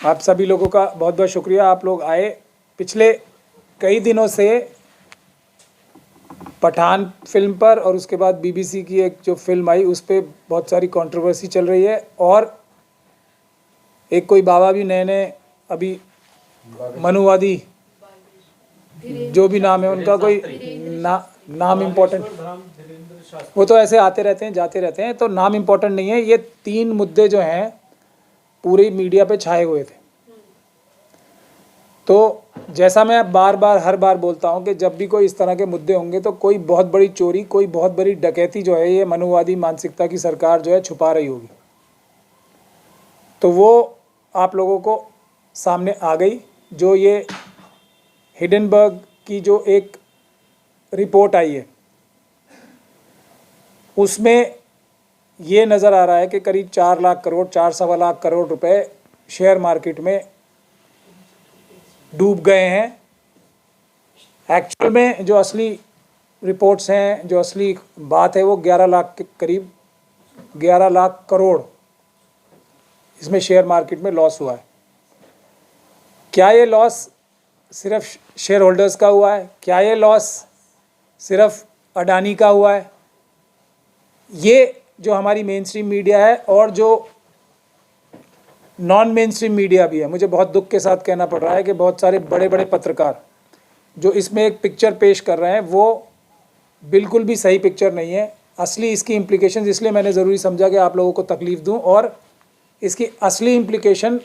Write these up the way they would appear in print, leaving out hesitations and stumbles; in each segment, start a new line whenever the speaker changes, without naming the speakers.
आप सभी लोगों का बहुत बहुत शुक्रिया, आप लोग आए। पिछले कई दिनों से पठान फिल्म पर और उसके बाद बीबीसी की एक जो फिल्म आई उस पर बहुत सारी कंट्रोवर्सी चल रही है, और एक कोई बाबा भी नए नए अभी मनुवादी जो भी नाम है उनका, कोई नाम इम्पोर्टेंट, वो तो ऐसे आते रहते हैं जाते रहते हैं, तो नाम इम्पोर्टेंट नहीं है। ये 3 मुद्दे जो हैं पूरी मीडिया पे छाए हुए थे। तो जैसा मैं बार बार हर बार बोलता हूँ कि जब भी कोई इस तरह के मुद्दे होंगे तो कोई बहुत बड़ी चोरी, कोई बहुत बड़ी डकैती जो है ये मनुवादी मानसिकता की सरकार जो है छुपा रही होगी, तो वो आप लोगों को सामने आ गई। जो ये हिडेनबर्ग की जो एक रिपोर्ट आई है उसमें ये नज़र आ रहा है कि करीब 4 लाख करोड़ 4 सवा लाख करोड़ रुपए शेयर मार्केट में डूब गए हैं। एक्चुअल में जो असली रिपोर्ट्स हैं, जो असली बात है, वो 11 लाख के करीब 11 लाख करोड़ इसमें शेयर मार्केट में लॉस हुआ है। क्या ये लॉस सिर्फ शेयर होल्डर्स का हुआ है? क्या ये लॉस सिर्फ अडानी का हुआ है? ये जो हमारी मेन स्ट्रीम मीडिया है और जो नॉन मेन स्ट्रीम मीडिया भी है, मुझे बहुत दुख के साथ कहना पड़ रहा है कि बहुत सारे बड़े बड़े पत्रकार जो इसमें एक पिक्चर पेश कर रहे हैं वो बिल्कुल भी सही पिक्चर नहीं है। असली इसकी इम्प्लीकेशन, इसलिए मैंने ज़रूरी समझा कि आप लोगों को तकलीफ़ दूं, और इसकी असली इम्प्लीकेशन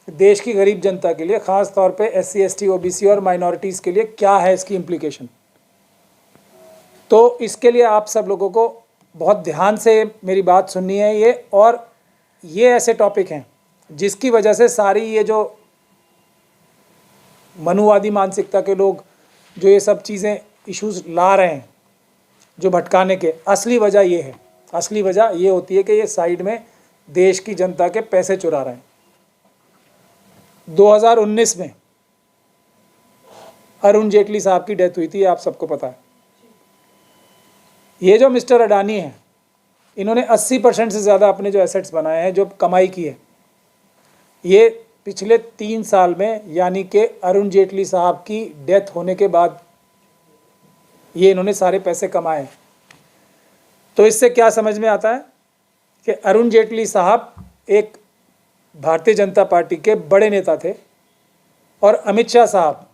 देश की गरीब जनता के लिए, ख़ास तौर पे SC ST OBC और माइनॉरिटीज़ के लिए क्या है इसकी इम्प्लीकेशन। तो इसके लिए आप सब लोगों को बहुत ध्यान से मेरी बात सुननी है ये, और ये ऐसे टॉपिक हैं जिसकी वजह से सारी ये जो मनुवादी मानसिकता के लोग जो ये सब चीज़ें इश्यूज ला रहे हैं जो भटकाने के, असली वजह ये है। असली वजह ये होती है कि ये साइड में देश की जनता के पैसे चुरा रहे हैं। 2019 में अरुण जेटली साहब की डेथ हुई थी, आप सबको पता है। ये जो मिस्टर अडानी हैं, इन्होंने 80% से ज़्यादा अपने जो एसेट्स बनाए हैं, जो कमाई की है, ये पिछले 3 साल में, यानी कि अरुण जेटली साहब की डेथ होने के बाद ये इन्होंने सारे पैसे कमाए। तो इससे क्या समझ में आता है कि अरुण जेटली साहब एक भारतीय जनता पार्टी के बड़े नेता थे, और अमित शाह साहब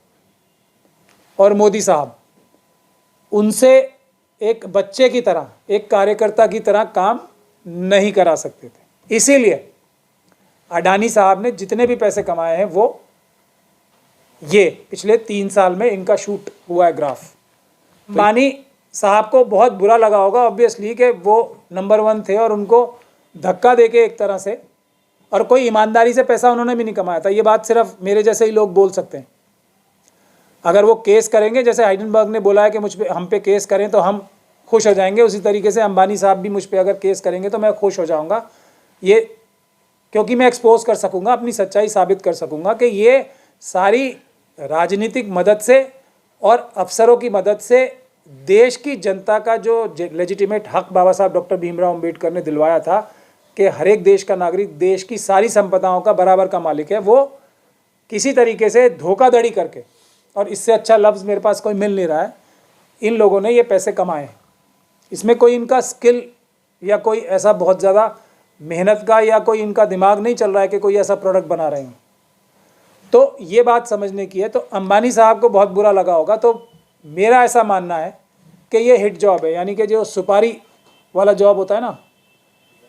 और मोदी साहब उनसे एक बच्चे की तरह, एक कार्यकर्ता की तरह काम नहीं करा सकते थे। इसीलिए अडानी साहब ने जितने भी पैसे कमाए हैं वो ये पिछले 3 साल में इनका शूट हुआ है ग्राफ। अंबानी साहब को बहुत बुरा लगा होगा ऑब्वियसली कि वो नंबर 1 थे और उनको धक्का देके एक तरह से, और कोई ईमानदारी से पैसा उन्होंने भी नहीं कमाया था। ये बात सिर्फ मेरे जैसे ही लोग बोल सकते हैं। अगर वो केस करेंगे, जैसे हाइडेनबर्ग ने बोला है कि मुझ पे, हम पे केस करें तो हम खुश हो जाएंगे, उसी तरीके से अंबानी साहब भी मुझ पे अगर केस करेंगे तो मैं खुश हो जाऊंगा। ये क्योंकि मैं एक्सपोज कर सकूंगा, अपनी सच्चाई साबित कर सकूंगा कि ये सारी राजनीतिक मदद से और अफसरों की मदद से देश की जनता का जो लेजिटिमेट हक बाबा साहब डॉक्टर भीमराव अंबेडकर ने दिलवाया था कि हर एक देश का नागरिक देश की सारी संपदाओं का बराबर का मालिक है, वो किसी तरीके से धोखाधड़ी करके, और इससे अच्छा लफ्ज़ मेरे पास कोई मिल नहीं रहा है, इन लोगों ने ये पैसे कमाए। इसमें कोई इनका स्किल या कोई ऐसा बहुत ज़्यादा मेहनत का या कोई इनका दिमाग नहीं चल रहा है कि कोई ऐसा प्रोडक्ट बना रहे हैं। तो ये बात समझने की है। तो अंबानी साहब को बहुत बुरा लगा होगा। तो मेरा ऐसा मानना है कि ये हिट जॉब है, यानी कि जो सुपारी वाला जॉब होता है ना,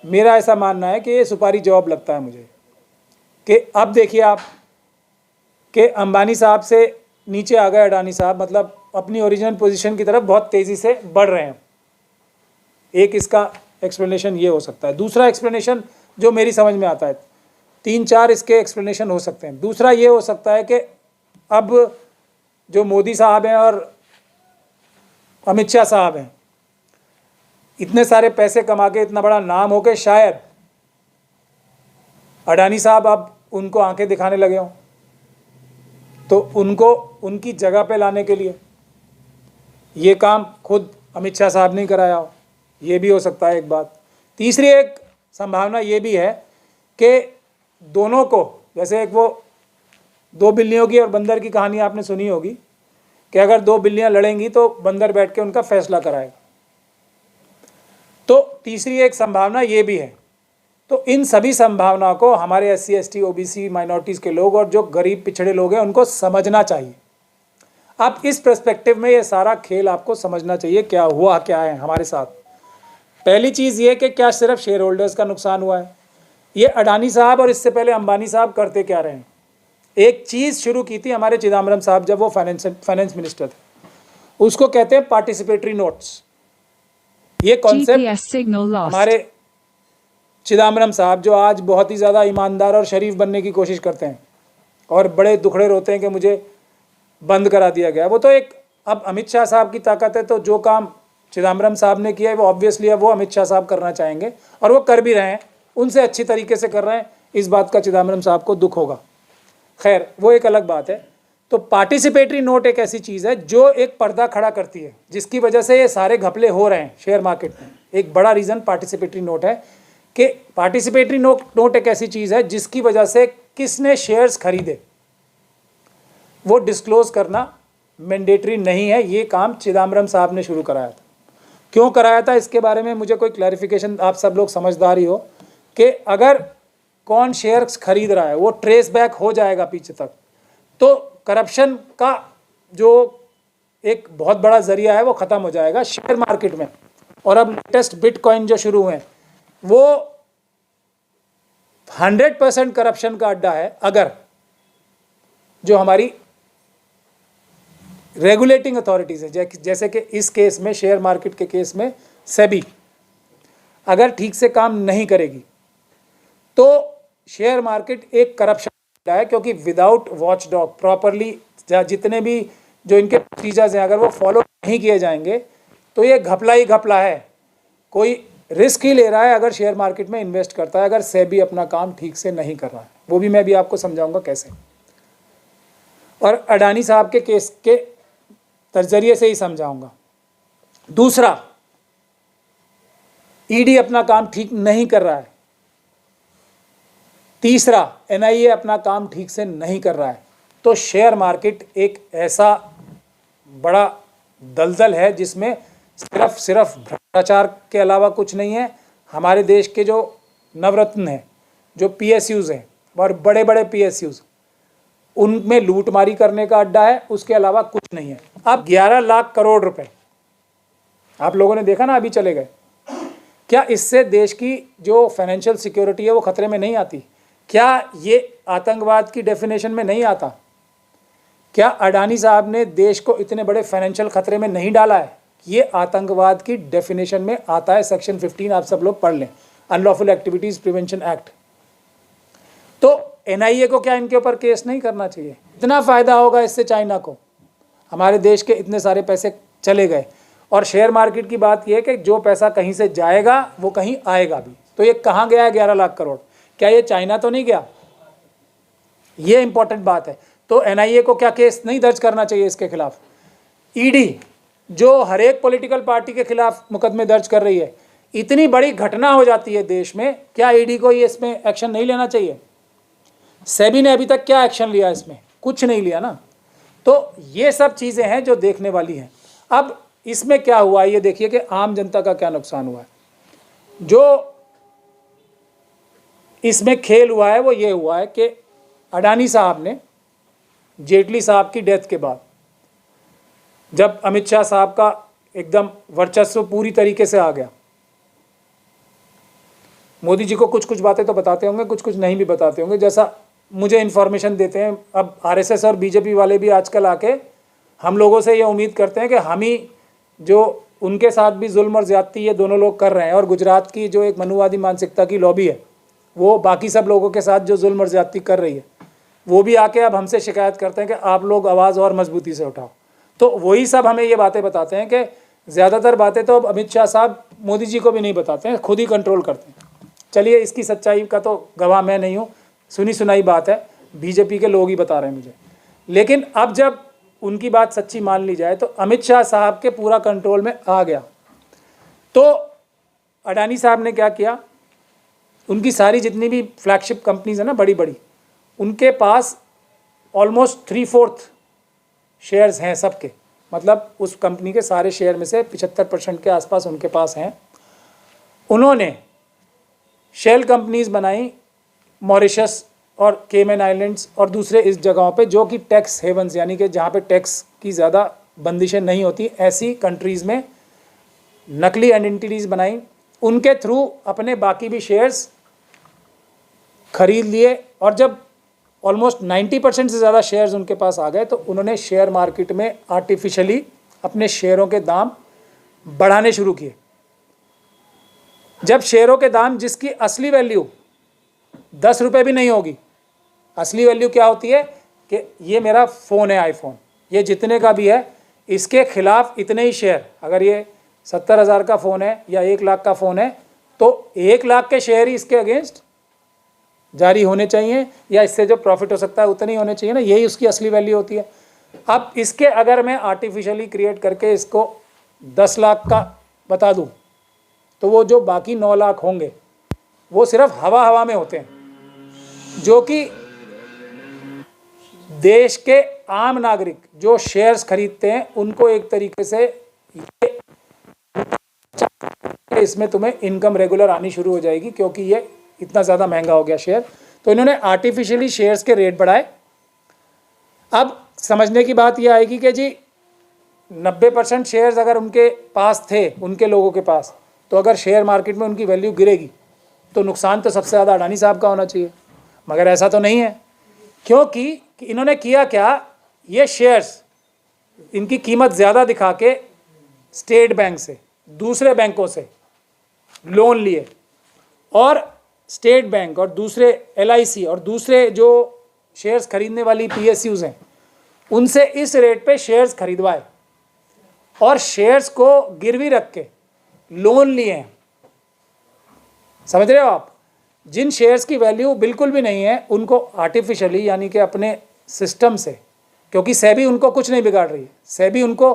मेरा ऐसा मानना है कि ये सुपारी जॉब लगता है मुझे। कि अब देखिए आप कि अंबानी साहब से नीचे आ गए अडानी साहब, मतलब अपनी ओरिजिनल पोजीशन की तरफ बहुत तेज़ी से बढ़ रहे हैं। एक इसका एक्सप्लेनेशन ये हो सकता है। दूसरा एक्सप्लेनेशन जो मेरी समझ में आता है, 3-4 इसके एक्सप्लेनेशन हो सकते हैं। दूसरा ये हो सकता है कि अब जो मोदी साहब हैं और अमित शाह साहब हैं, इतने सारे पैसे कमा के, इतना बड़ा नाम हो के, शायद अडानी साहब अब उनको आंखें दिखाने लगे हों, तो उनको उनकी जगह पे लाने के लिए ये काम खुद अमित शाह साहब ने कराया हो, ये भी हो सकता है एक बात। तीसरी एक संभावना ये भी है कि दोनों को, वैसे एक वो 2 बिल्लियों की और बंदर की कहानी आपने सुनी होगी कि अगर 2 बिल्लियां लड़ेंगी तो बंदर बैठ के उनका फैसला कराएगा। तो तीसरी एक संभावना ये भी है। तो इन सभी संभावनाओं को हमारे SC ST OBC माइनॉरिटीज़ के लोग और जो गरीब पिछड़े लोग हैं उनको समझना चाहिए। आप इस पर्सपेक्टिव में ये सारा खेल आपको समझना चाहिए क्या हुआ क्या है हमारे साथ। पहली चीज़ ये कि क्या सिर्फ शेयर होल्डर्स का नुकसान हुआ है, ये अडानी साहब और इससे पहले अंबानी साहब करते क्या रहे हैं। एक चीज़ शुरू की थी हमारे चिदम्बरम साहब जब वो फाइनेंस मिनिस्टर थे, उसको कहते हैं पार्टिसिपेटरी नोट्स। ये कॉन्सेप्ट हमारे चिदम्बरम साहब, जो आज बहुत ही ज़्यादा ईमानदार और शरीफ बनने की कोशिश करते हैं और बड़े दुखड़े रोते हैं कि मुझे बंद करा दिया गया, वो तो एक अब अमित शाह साहब की ताकत है। तो जो काम चिदम्बरम साहब ने किया है वो ऑब्वियसली अब वो अमित शाह साहब करना चाहेंगे और वो कर भी रहे हैं, उनसे अच्छी तरीके से कर रहे हैं। इस बात का चिदम्बरम साहब को दुख होगा, खैर वो एक अलग बात है। तो पार्टिसिपेटरी नोट एक ऐसी चीज़ है जो एक पर्दा खड़ा करती है, जिसकी वजह से ये सारे घपले हो रहे हैं शेयर मार्केट में। एक बड़ा रीज़न पार्टिसिपेटरी नोट है कि पार्टिसिपेटरी नोट एक ऐसी चीज़ है जिसकी वजह से किसने शेयर्स खरीदे वो डिस्क्लोज करना मैंडेटरी नहीं है। ये काम चिदम्बरम साहब ने शुरू कराया था। क्यों कराया था इसके बारे में मुझे कोई क्लैरिफिकेशन, आप सब लोग समझदार ही हो कि अगर कौन शेयर्स खरीद रहा है वो ट्रेस बैक हो जाएगा पीछे तक, तो करप्शन का जो एक बहुत बड़ा जरिया है वो ख़त्म हो जाएगा शेयर मार्केट में। और अब लेटेस्ट बिटकॉइन जो शुरू हुए हैं वो 100% करप्शन का अड्डा है। अगर जो हमारी रेगुलेटिंग अथॉरिटीज़ है, जैसे कि इस केस में शेयर मार्केट के केस में सेबी अगर ठीक से काम नहीं करेगी तो शेयर मार्केट एक करप्शन है, क्योंकि विदाउट वॉच डॉग प्रॉपरली जितने भी जो इनके प्रोसीजर्स हैं अगर वो फॉलो नहीं किए जाएंगे तो ये घपला ही घपला है। कोई रिस्क ही ले रहा है अगर शेयर मार्केट में इन्वेस्ट करता है, अगर सेबी अपना काम ठीक से नहीं कर रहा है। वो भी मैं भी आपको समझाऊंगा कैसे, और अडानी साहब के केस के जरिए से ही समझाऊंगा। दूसरा, ईडी अपना काम ठीक नहीं कर रहा है। तीसरा, NIA अपना काम ठीक से नहीं कर रहा है। तो शेयर मार्केट एक ऐसा बड़ा दलदल है जिसमें सिर्फ भ्रष्टाचार के अलावा कुछ नहीं है। हमारे देश के जो नवरत्न हैं, जो PSUs हैं और बड़े बड़े PSUs, उनमें लूटमारी करने का अड्डा है, उसके अलावा कुछ नहीं है। अब 11 लाख करोड़ रुपए आप लोगों ने देखा ना अभी चले गए। क्या इससे देश की जो फाइनेंशियल सिक्योरिटी है वो खतरे में नहीं आती? क्या ये आतंकवाद की डेफिनेशन में नहीं आता? क्या अडानी साहब ने देश को इतने बड़े फाइनेंशियल खतरे में नहीं डाला है? ये आतंकवाद की डेफिनेशन में आता है। सेक्शन 15 आप सब लोग पढ़ लें, अनलॉफुल एक्टिविटीज़ प्रिवेंशन एक्ट। तो NIA को क्या इनके ऊपर केस नहीं करना चाहिए? इतना फ़ायदा होगा इससे चाइना को, हमारे देश के इतने सारे पैसे चले गए। और शेयर मार्केट की बात यह है कि जो पैसा कहीं से जाएगा वो कहीं आएगा भी। तो ये कहाँ गया है 11 लाख करोड़? क्या ये चाइना तो नहीं गया? ये इंपॉर्टेंट बात है। तो NIA को क्या केस नहीं दर्ज करना चाहिए इसके खिलाफ? ईडी जो हर एक पॉलिटिकल पार्टी के खिलाफ मुकदमे दर्ज कर रही है, इतनी बड़ी घटना हो जाती है देश में, क्या ईडी को ये इसमें एक्शन नहीं लेना चाहिए? सेबी ने अभी तक क्या एक्शन लिया इसमें? कुछ नहीं लिया ना। तो ये सब चीज़ें हैं जो देखने वाली हैं। अब इसमें क्या हुआ ये देखिए कि आम जनता का क्या नुकसान हुआ है। जो इसमें खेल हुआ है वो ये हुआ है कि अडानी साहब ने जेटली साहब की डेथ के बाद, जब अमित शाह साहब का एकदम वर्चस्व पूरी तरीके से आ गया, मोदी जी को कुछ कुछ बातें तो बताते होंगे, कुछ कुछ नहीं भी बताते होंगे, जैसा मुझे इन्फॉर्मेशन देते हैं। अब RSS और BJP वाले भी आजकल आके हम लोगों से ये उम्मीद करते हैं कि हम ही जो उनके साथ भी जुल्म और ज़्यादती ये दोनों लोग कर रहे हैं, और गुजरात की जो एक मनुवादी मानसिकता की लॉबी है वो बाकी सब लोगों के साथ जो जुल्म और ज़्यादती कर रही है, वो भी आके अब हमसे शिकायत करते हैं कि आप लोग आवाज़ और मजबूती से उठाओ। तो वही सब हमें ये बातें बताते हैं कि ज़्यादातर बातें तो अब अमित शाह साहब मोदी जी को भी नहीं बताते हैं, खुद ही कंट्रोल करते हैं। चलिए, इसकी सच्चाई का तो गवाह मैं नहीं हूँ, सुनी सुनाई बात है, BJP के लोग ही बता रहे हैं मुझे। लेकिन अब जब उनकी बात सच्ची मान ली जाए तो अमित शाह साहब के पूरा कंट्रोल में आ गया। तो अडानी साहब ने क्या किया, उनकी सारी जितनी भी फ्लैगशिप कंपनीज है ना बड़ी बड़ी, उनके पास ऑलमोस्ट 3/4 शेयर्स हैं सबके, मतलब उस कंपनी के सारे शेयर में से 75% के आसपास उनके पास हैं। उन्होंने शेल कंपनीज बनाई मॉरिशस और केमन आइलैंड्स और दूसरे इस जगहों पे, जो कि टैक्स हेवन्स यानी कि जहाँ पे टैक्स की ज़्यादा बंदिशें नहीं होती, ऐसी कंट्रीज़ में नकली आइडेंटिटीज़ बनाई। उनके थ्रू अपने बाकी भी शेयर्स खरीद लिए और जब ऑलमोस्ट 90% से ज़्यादा शेयर्स उनके पास आ गए तो उन्होंने शेयर मार्केट में आर्टिफिशियली अपने शेयरों के दाम बढ़ाने शुरू किए। जब शेयरों के दाम, जिसकी असली वैल्यू 10 रुपये भी नहीं होगी, असली वैल्यू क्या होती है कि ये मेरा फ़ोन है आईफोन, ये जितने का भी है इसके खिलाफ इतने ही शेयर, अगर ये 70,000 का फ़ोन है या 1 लाख का फ़ोन है तो 1 लाख के शेयर ही इसके अगेंस्ट जारी होने चाहिए, या इससे जो प्रॉफिट हो सकता है उतने ही होने चाहिए ना, यही उसकी असली वैल्यू होती है। अब इसके अगर मैं आर्टिफिशियली क्रिएट करके इसको 10 लाख का बता दूं तो वो जो बाकी 9 लाख होंगे वो सिर्फ हवा हवा में होते हैं, जो कि देश के आम नागरिक जो शेयर्स खरीदते हैं उनको एक तरीके से इसमें तुम्हें इनकम रेगुलर आनी शुरू हो जाएगी, क्योंकि ये इतना ज़्यादा महंगा हो गया शेयर। तो इन्होंने आर्टिफिशियली शेयर्स के रेट बढ़ाए। अब समझने की बात यह आएगी कि जी 90% शेयर्स अगर उनके पास थे, उनके लोगों के पास, तो अगर शेयर मार्केट में उनकी वैल्यू गिरेगी तो नुकसान तो सबसे ज़्यादा अडानी साहब का होना चाहिए, मगर ऐसा तो नहीं है। क्योंकि इन्होंने किया क्या, ये शेयर्स इनकी कीमत ज़्यादा दिखा के स्टेट बैंक से, दूसरे बैंकों से लोन लिए और स्टेट बैंक और दूसरे LIC और दूसरे जो शेयर्स खरीदने वाली PSUs हैं उनसे इस रेट पे शेयर्स खरीदवाए और शेयर्स को गिरवी रख के लोन लिए हैं। समझ रहे हो आप? जिन शेयर्स की वैल्यू बिल्कुल भी नहीं है उनको आर्टिफिशियली यानी कि अपने सिस्टम से, क्योंकि सेबी उनको कुछ नहीं बिगाड़ रही है, सेबी उनको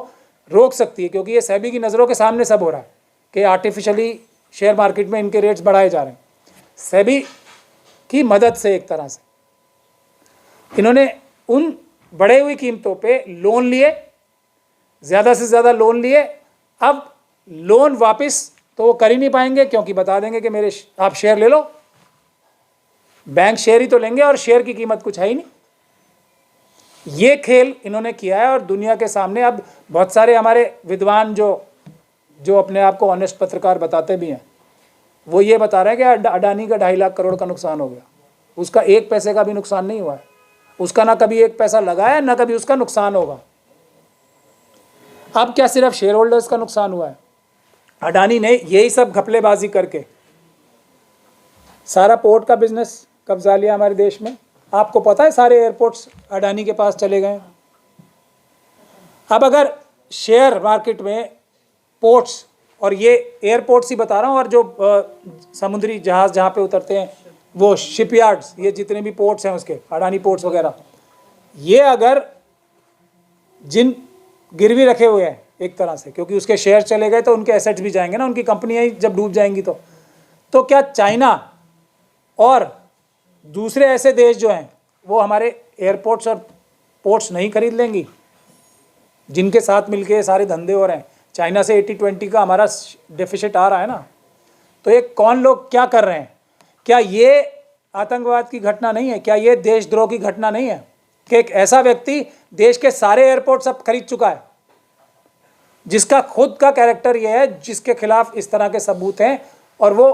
रोक सकती है, क्योंकि ये सेबी की नज़रों के सामने सब हो रहा है कि आर्टिफिशियली शेयर मार्केट में इनके रेट्स बढ़ाए जा रहे हैं। सेबी की मदद से एक तरह से इन्होंने उन बढ़े हुई कीमतों पे लोन लिए, ज़्यादा से ज़्यादा लोन लिए। अब लोन वापस तो वो कर ही नहीं पाएंगे, क्योंकि बता देंगे कि मेरे आप शेयर ले लो, बैंक शेयर ही तो लेंगे और शेयर की कीमत कुछ है ही नहीं। ये खेल इन्होंने किया है और दुनिया के सामने अब बहुत सारे हमारे विद्वान जो अपने आप को ऑनेस्ट पत्रकार बताते भी हैं, वो ये बता रहे हैं कि अडानी का 2.5 लाख करोड़ का नुकसान हो गया, उसका 1 पैसे का भी नुकसान नहीं हुआ है, उसका ना कभी 1 पैसा लगाया ना कभी उसका नुकसान होगा। अब क्या सिर्फ शेयर होल्डर्स का नुकसान हुआ है? अडानी ने यही सब घपलेबाजी करके सारा पोर्ट का बिजनेस कब्जा लिया हमारे देश में। आपको पता है सारे एयरपोर्ट्स अडानी के पास चले गए। अब अगर शेयर मार्केट में पोर्ट्स, और ये एयरपोर्ट्स ही बता रहा हूँ, और जो समुद्री जहाज़ जहाँ पे उतरते हैं वो शिपयार्ड्स, ये जितने भी पोर्ट्स हैं उसके, अडानी पोर्ट्स वगैरह, ये अगर जिन गिरवी रखे हुए हैं एक तरह से, क्योंकि उसके शेयर चले गए तो उनके एसेट्स भी जाएंगे ना, उनकी कंपनियाँ ही जब डूब जाएंगी तो क्या चाइना और दूसरे ऐसे देश जो हैं वो हमारे एयरपोर्ट्स और पोर्ट्स नहीं खरीद लेंगी, जिनके साथ मिलके सारे धंधे हो रहे हैं? चाइना से 80-20 का हमारा डेफिसिट आ रहा है ना। तो ये कौन लोग क्या कर रहे हैं? क्या ये आतंकवाद की घटना नहीं है? क्या ये देशद्रोह की घटना नहीं है कि एक ऐसा व्यक्ति देश के सारे एयरपोर्ट सब खरीद चुका है, जिसका खुद का कैरेक्टर ये है, जिसके खिलाफ इस तरह के सबूत हैं, और वो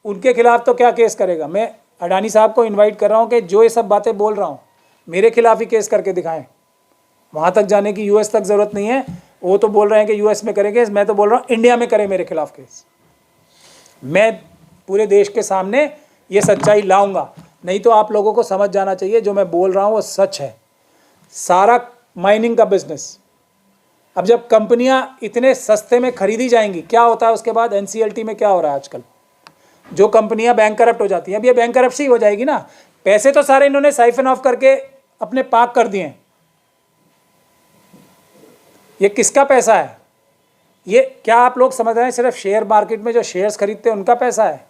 उनके खिलाफ तो क्या केस करेगा? मैं अडानी साहब को इनवाइट कर रहा हूँ कि जो ये सब बातें बोल रहा हूँ मेरे खिलाफ ही केस करके दिखाएं। वहाँ तक जाने की US तक ज़रूरत नहीं है, वो तो बोल रहे हैं कि US में करेंगे, मैं तो बोल रहा हूँ इंडिया में करें मेरे खिलाफ केस। मैं पूरे देश के सामने ये सच्चाई लाऊंगा, नहीं तो आप लोगों को समझ जाना चाहिए जो मैं बोल रहा हूँ वो सच है। सारा माइनिंग का बिजनेस, अब जब कंपनियां इतने सस्ते में खरीदी जाएंगी, क्या होता है उसके बाद? NCLT में क्या हो रहा है आजकल, जो कंपनियां बैंक करप्ट हो जाती हैं, अब ये बैंक करप्ट ही हो जाएगी ना। पैसे तो सारे इन्होंने साइफन ऑफ करके अपने पाक कर दिए हैं। ये किसका पैसा है? ये क्या आप लोग समझ रहे हैं सिर्फ शेयर मार्केट में जो शेयर्स खरीदते हैं उनका पैसा है?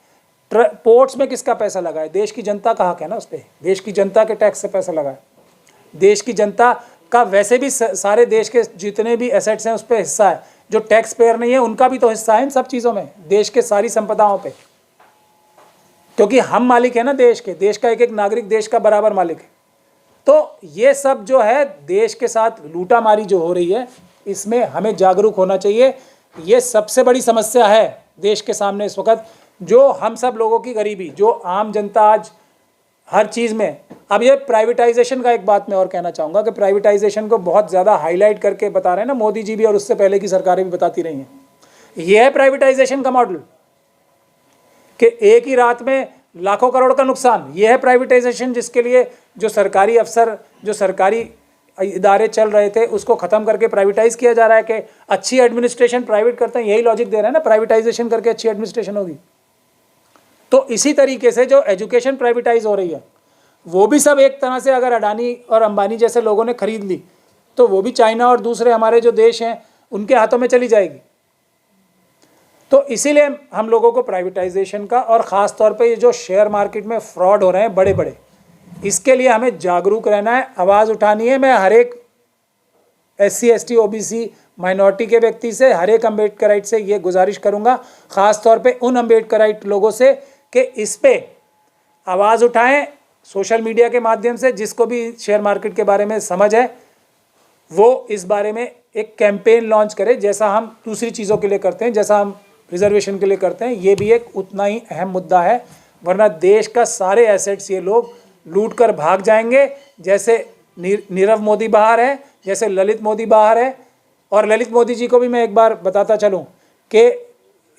पोर्ट्स में किसका पैसा लगा है? देश की जनता का हक है ना उस पर, देश की जनता के टैक्स से पैसा लगा है। देश की जनता का वैसे भी सारे देश के जितने भी एसेट्स हैं उस पर हिस्सा है। जो टैक्स पेयर नहीं है उनका भी तो हिस्सा है इन सब चीज़ों में, देश के सारी संपदाओं पे, क्योंकि हम मालिक है ना देश के, देश का एक एक नागरिक देश का बराबर मालिक है। तो ये सब जो है देश के साथ लूटामारी जो हो रही है, इसमें हमें जागरूक होना चाहिए। ये सबसे बड़ी समस्या है देश के सामने इस वक्त, जो हम सब लोगों की गरीबी, जो आम जनता आज हर चीज़ में। अब ये प्राइवेटाइजेशन का एक बात मैं और कहना चाहूँगा कि प्राइवेटाइजेशन को बहुत ज़्यादा हाईलाइट करके बता रहे हैं ना मोदी जी भी, और उससे पहले की सरकारें भी बताती रही हैं। ये है प्राइवेटाइजेशन का मॉडल कि एक ही रात में लाखों करोड़ का नुकसान। ये है प्राइवेटाइजेशन जिसके लिए जो सरकारी अफसर, जो सरकारी इदारे चल रहे थे उसको ख़त्म करके प्राइवेटाइज किया जा रहा है कि अच्छी एडमिनिस्ट्रेशन प्राइवेट करते हैं। यही लॉजिक दे रहे हैं ना, प्राइवेटाइजेशन करके अच्छी एडमिनिस्ट्रेशन होगी। तो इसी तरीके से जो एजुकेशन प्राइवेटाइज हो रही है वो भी सब एक तरह से अगर अडानी और अंबानी जैसे लोगों ने खरीद ली तो वो भी चाइना और दूसरे हमारे जो देश हैं उनके हाथों में चली जाएगी। तो इसीलिए हम लोगों को प्राइवेटाइजेशन का, और ख़ास तौर पे ये जो शेयर मार्केट में फ्रॉड हो रहे हैं बड़े बड़े, इसके लिए हमें जागरूक रहना है, आवाज़ उठानी है। मैं हर एक SC ST OBC माइनॉरिटी के व्यक्ति से, हर एक अम्बेडकराइट से ये गुजारिश करूँगा, ख़ास तौर पे उन अम्बेडकराइट लोगों से कि इस पर आवाज़ उठाएं सोशल मीडिया के माध्यम से। जिसको भी शेयर मार्केट के बारे में समझ है वो इस बारे में एक कैंपेन लॉन्च करे, जैसा हम दूसरी चीज़ों के लिए करते हैं, जैसा हम रिजर्वेशन के लिए करते हैं। ये भी एक उतना ही अहम मुद्दा है, वरना देश का सारे एसेट्स ये लोग लूट कर भाग जाएंगे। जैसे नीरव मोदी बाहर है, जैसे ललित मोदी बाहर है। और ललित मोदी जी को भी मैं एक बार बताता चलूँ कि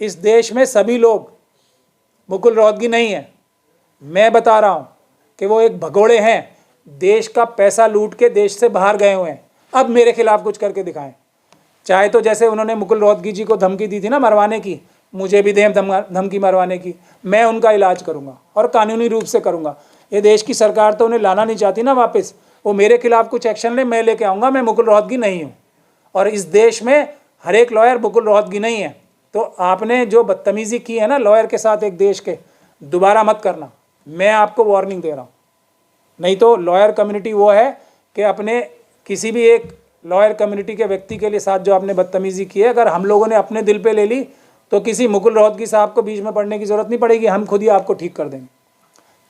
इस देश में सभी लोग मुकुल रोहतगी नहीं है। मैं बता रहा हूँ कि वो एक भगोड़े हैं, देश का पैसा लूट के देश से बाहर गए हुए हैं। अब मेरे खिलाफ कुछ करके दिखाएं, चाहे तो जैसे उन्होंने मुकुल रोहतगी जी को धमकी दी थी ना मरवाने की, मुझे भी दें धमकी मरवाने की। मैं उनका इलाज करूंगा और कानूनी रूप से करूंगा। ये देश की सरकार तो उन्हें लाना नहीं चाहती ना वापस, वो मेरे खिलाफ कुछ एक्शन ले, मैं लेके आऊँगा। मैं मुकुल रोहतगी नहीं हूँ और इस देश में हर एक लॉयर मुकुल रोहतगी नहीं है। तो आपने जो बदतमीज़ी की है ना लॉयर के साथ एक देश के, दोबारा मत करना, मैं आपको वार्निंग दे रहा हूँ। नहीं तो लॉयर कम्युनिटी वो है कि अपने किसी भी एक लॉयर कम्युनिटी के व्यक्ति के लिए साथ जो आपने बदतमीज़ी की है, अगर हम लोगों ने अपने दिल पे ले ली तो किसी मुकुल रोहतगी साहब को बीच में पड़ने की ज़रूरत नहीं पड़ेगी, हम खुद ही आपको ठीक कर देंगे।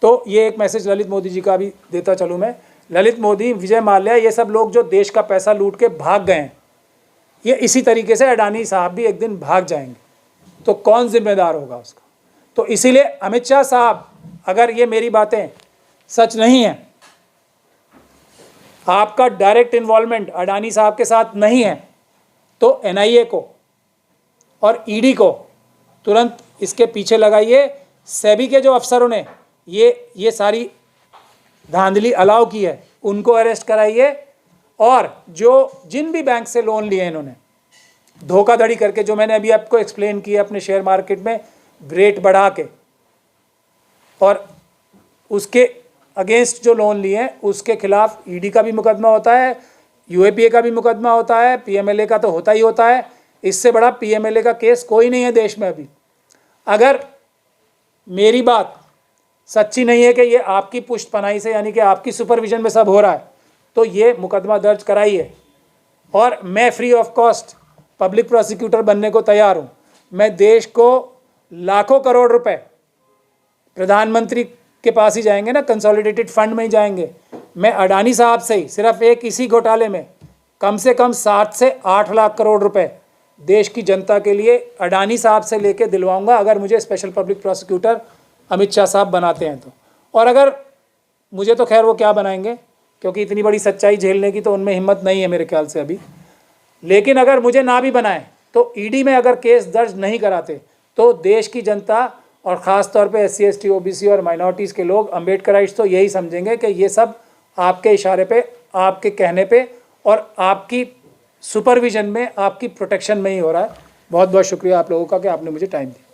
तो ये एक मैसेज ललित मोदी जी का भी देता चलूँ मैं। ललित मोदी, विजय माल्या, ये सब लोग जो देश का पैसा लूट के भाग गए हैं, ये इसी तरीके से अडानी साहब भी एक दिन भाग जाएंगे। तो कौन जिम्मेदार होगा उसका? तो इसीलिए अमित शाह साहब, अगर ये मेरी बातें सच नहीं हैं, आपका डायरेक्ट इन्वॉल्वमेंट अडानी साहब के साथ नहीं है, तो NIA को और ED को तुरंत इसके पीछे लगाइए। सेबी के जो अफसरों ने ये सारी धांधली अलाउ की है उनको अरेस्ट कराइए। और जो जिन भी बैंक से लोन लिए इन्होंने धोखाधड़ी करके, जो मैंने अभी आपको एक्सप्लेन किया, अपने शेयर मार्केट में रेट बढ़ा के और उसके अगेंस्ट जो लोन लिए हैं उसके खिलाफ ED का भी मुकदमा होता है, UAPA का भी मुकदमा होता है, PMLA का तो होता ही होता है। इससे बड़ा PMLA का केस कोई नहीं है देश में अभी। अगर मेरी बात सच्ची नहीं है कि ये आपकी पुष्टपनाही से, यानी कि आपकी सुपरविजन में सब हो रहा है, तो ये मुकदमा दर्ज कराइए। और मैं free of cost public prosecutor बनने को तैयार हूँ। मैं देश को लाखों करोड़ रुपए, प्रधानमंत्री के पास ही जाएंगे ना, कंसोलिडेटेड फंड में ही जाएंगे। मैं अडानी साहब से ही सिर्फ एक इसी घोटाले में कम से कम 7 से 8 लाख करोड़ रुपए देश की जनता के लिए अडानी साहब से लेके दिलवाऊंगा, अगर मुझे special public prosecutor Amit Shah साहब बनाते हैं तो। और अगर मुझे तो खैर वो क्या बनाएंगे, क्योंकि इतनी बड़ी सच्चाई झेलने की तो उनमें हिम्मत नहीं है मेरे ख्याल से अभी। लेकिन अगर मुझे ना भी बनाए तो ED में अगर केस दर्ज नहीं कराते तो देश की जनता और ख़ास तौर पे SC ST OBC और माइनॉरिटीज़ के लोग, अम्बेडकराइट्स, तो यही समझेंगे कि ये सब आपके इशारे पे, आपके कहने पे और आपकी सुपरविजन में, आपकी प्रोटेक्शन में ही हो रहा है। बहुत बहुत शुक्रिया आप लोगों का कि आपने मुझे टाइम दिया।